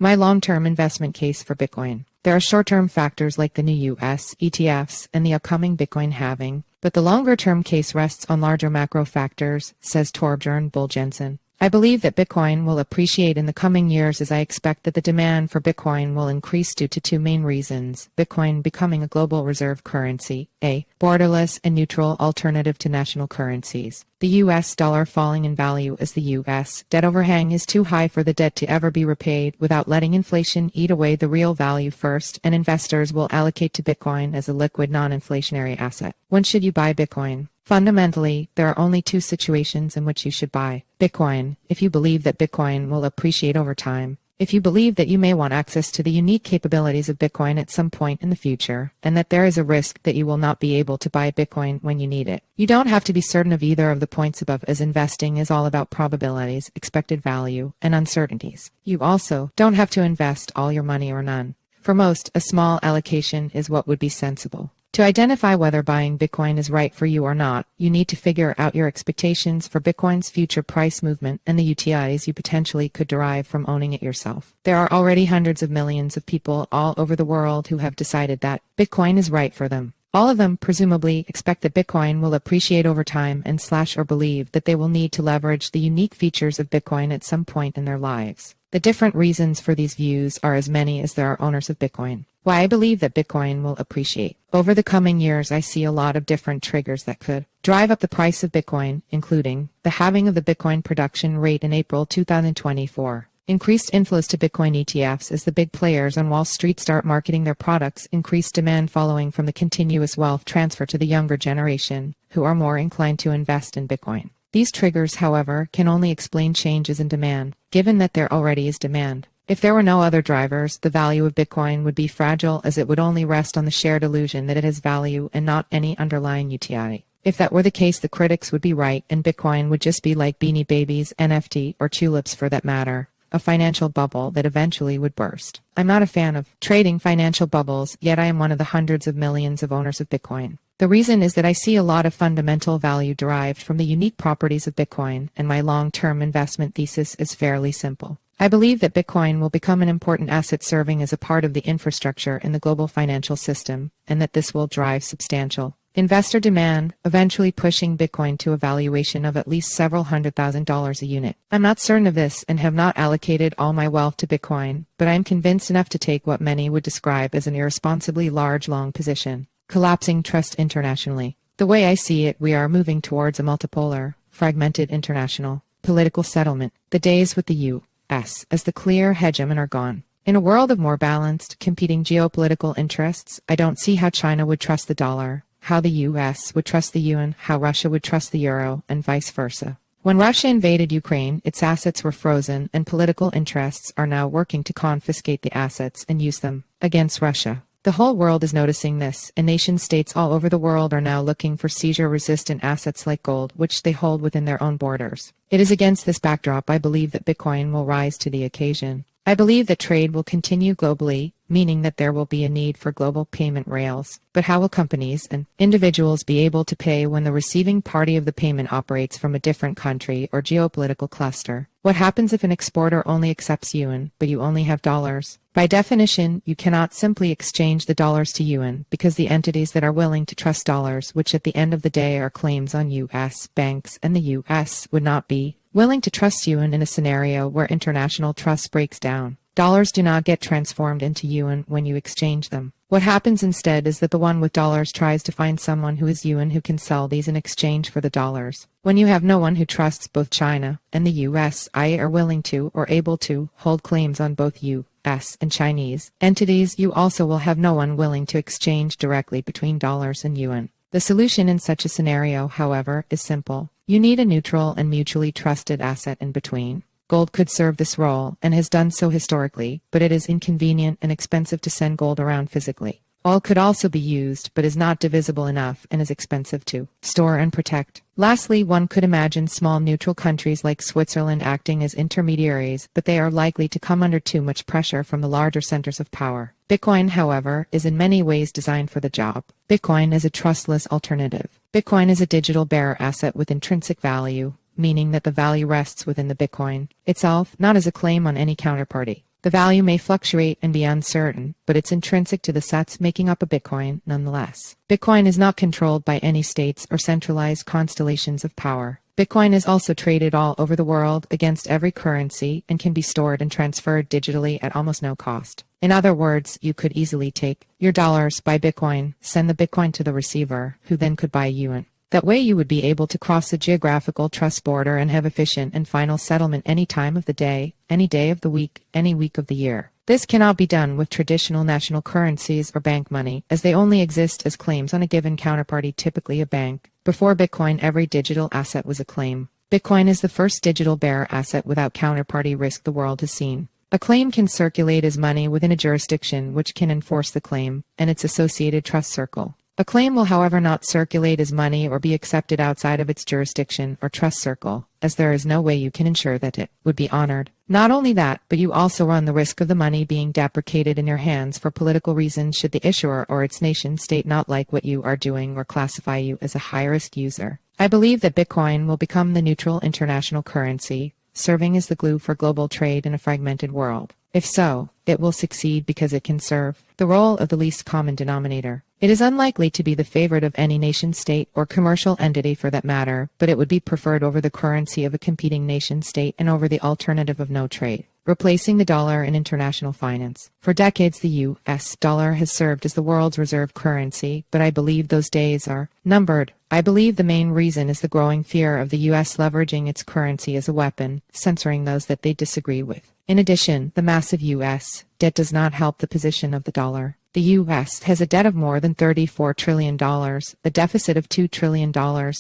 My long-term investment case for Bitcoin. There are short-term factors like the new US ETFs and the upcoming Bitcoin halving, but the longer-term case rests on larger macro factors, says Torbjørn Bull Jenssen. I believe that Bitcoin will appreciate in the coming years as I expect that the demand for Bitcoin will increase due to two main reasons. Bitcoin becoming a global reserve currency, a borderless and neutral alternative to national currencies. The US dollar falling in value as the US debt overhang is too high for the debt to ever be repaid without letting inflation eat away the real value first, and investors will allocate to Bitcoin as a liquid non-inflationary asset. When should you buy Bitcoin? Fundamentally, there are only two situations in which you should buy Bitcoin: if you believe that Bitcoin will appreciate over time, if you believe that you may want access to the unique capabilities of Bitcoin at some point in the future, and that there is a risk that you will not be able to buy Bitcoin when you need it. You don't have to be certain of either of the points above, as investing is all about probabilities, expected value, and uncertainties. You also don't have to invest all your money or none. For most, a small allocation is what would be sensible. To identify whether buying Bitcoin is right for you or not, you need to figure out your expectations for Bitcoin's future price movement and the UTIs you potentially could derive from owning it yourself. There are already hundreds of millions of people all over the world who have decided that Bitcoin is right for them. All of them presumably expect that Bitcoin will appreciate over time and or believe that they will need to leverage the unique features of Bitcoin at some point in their lives. The different reasons for these views are as many as there are owners of Bitcoin. Why I believe that Bitcoin will appreciate. Over the coming years, I see a lot of different triggers that could drive up the price of Bitcoin, including the halving of the Bitcoin production rate in April 2024. Increased inflows to Bitcoin ETFs as the big players on Wall Street start marketing their products, increased demand following from the continuous wealth transfer to the younger generation, who are more inclined to invest in Bitcoin. These triggers, however, can only explain changes in demand, given that there already is demand. If there were no other drivers, the value of Bitcoin would be fragile, as it would only rest on the shared illusion that it has value and not any underlying UTI. If that were the case, the critics would be right, and Bitcoin would just be like Beanie Babies, NFT, or tulips for that matter, a financial bubble that eventually would burst. I'm not a fan of trading financial bubbles, yet I am one of the hundreds of millions of owners of Bitcoin. The reason is that I see a lot of fundamental value derived from the unique properties of Bitcoin, and my long-term investment thesis is fairly simple. I believe that Bitcoin will become an important asset serving as a part of the infrastructure in the global financial system, and that this will drive substantial investor demand, eventually pushing Bitcoin to a valuation of at least several $100,000 a unit. I'm not certain of this and have not allocated all my wealth to Bitcoin, but I am convinced enough to take what many would describe as an irresponsibly large long position. Collapsing trust internationally. The way I see it, we are moving towards a multipolar, fragmented international political settlement. The days with the U.S. as the clear hegemon are gone. In a world of more balanced, competing geopolitical interests, I don't see how China would trust the dollar, how the U.S. would trust the yuan, how Russia would trust the euro, and vice versa. When Russia invaded Ukraine, its assets were frozen, and political interests are now working to confiscate the assets and use them against Russia. The whole world is noticing this, and nation-states all over the world are now looking for seizure-resistant assets like gold, which they hold within their own borders. It is against this backdrop I believe that Bitcoin will rise to the occasion. I believe that trade will continue globally, meaning that there will be a need for global payment rails. But how will companies and individuals be able to pay when the receiving party of the payment operates from a different country or geopolitical cluster? What happens if an exporter only accepts yuan, but you only have dollars? By definition, you cannot simply exchange the dollars to yuan, because the entities that are willing to trust dollars, which at the end of the day are claims on U.S. banks and the U.S., would not be willing to trust yuan in a scenario where international trust breaks down. Dollars do not get transformed into yuan when you exchange them. What happens instead is that the one with dollars tries to find someone who is yuan who can sell these in exchange for the dollars. When you have no one who trusts both China and the U.S. are willing to or able to hold claims on both U.S. and Chinese entities, you also will have no one willing to exchange directly between dollars and yuan. The solution in such a scenario, however, is simple. You need a neutral and mutually trusted asset in between. Gold could serve this role, and has done so historically, but it is inconvenient and expensive to send gold around physically. Oil could also be used, but is not divisible enough and is expensive to store and protect. Lastly, one could imagine small neutral countries like Switzerland acting as intermediaries, but they are likely to come under too much pressure from the larger centers of power. Bitcoin, however, is in many ways designed for the job. Bitcoin is a trustless alternative. Bitcoin is a digital bearer asset with intrinsic value, meaning that the value rests within the Bitcoin itself, not as a claim on any counterparty. The value may fluctuate and be uncertain, but it's intrinsic to the sets making up a Bitcoin nonetheless. Bitcoin is not controlled by any states or centralized constellations of power. Bitcoin is also traded all over the world against every currency and can be stored and transferred digitally at almost no cost. In other words, you could easily take your dollars, buy Bitcoin, send the Bitcoin to the receiver, who then could buy yuan. That way you would be able to cross the geographical trust border and have efficient and final settlement any time of the day, any day of the week, any week of the year. This cannot be done with traditional national currencies or bank money, as they only exist as claims on a given counterparty, typically a bank. Before Bitcoin, every digital asset was a claim. Bitcoin is the first digital bearer asset without counterparty risk the world has seen. A claim can circulate as money within a jurisdiction which can enforce the claim and its associated trust circle. A claim will, however, not circulate as money or be accepted outside of its jurisdiction or trust circle, as there is no way you can ensure that it would be honored. Not only that, but you also run the risk of the money being deprecated in your hands for political reasons should the issuer or its nation state not like what you are doing or classify you as a high-risk user. I believe that Bitcoin will become the neutral international currency, serving as the glue for global trade in a fragmented world. If so, it will succeed because it can serve the role of the least common denominator. It is unlikely to be the favorite of any nation state or commercial entity for that matter, but it would be preferred over the currency of a competing nation state and over the alternative of no trade, replacing the dollar in international finance. For decades, the U.S. dollar has served as the world's reserve currency, but I believe those days are numbered. I believe the main reason is the growing fear of the U.S. leveraging its currency as a weapon, censoring those that they disagree with. In addition, the massive U.S. debt does not help the position of the dollar. The U.S. has a debt of more than $34 trillion, a deficit of $2 trillion,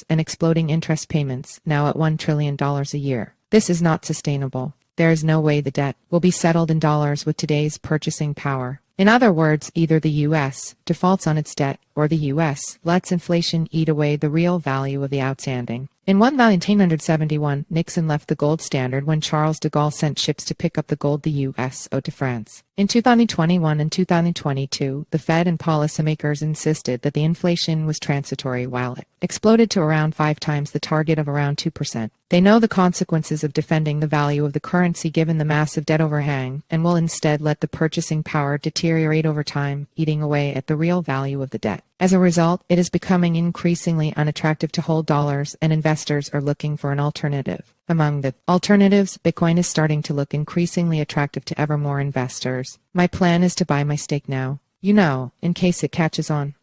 and exploding interest payments, now at $1 trillion a year. This is not sustainable. There is no way the debt will be settled in dollars with today's purchasing power. In other words, either the U.S. defaults on its debt or the U.S. lets inflation eat away the real value of the outstanding. In 1971, Nixon left the gold standard when Charles de Gaulle sent ships to pick up the gold the U.S. owed to France. In 2021 and 2022, the Fed and policymakers insisted that the inflation was transitory while it exploded to around 5 times the target of around 2%. They know the consequences of defending the value of the currency given the massive debt overhang, and will instead let the purchasing power deteriorate over time, eating away at the real value of the debt. As a result, it is becoming increasingly unattractive to hold dollars, and investors are looking for an alternative. Among the alternatives, Bitcoin is starting to look increasingly attractive to ever more investors. My plan is to buy my stake now, in case it catches on.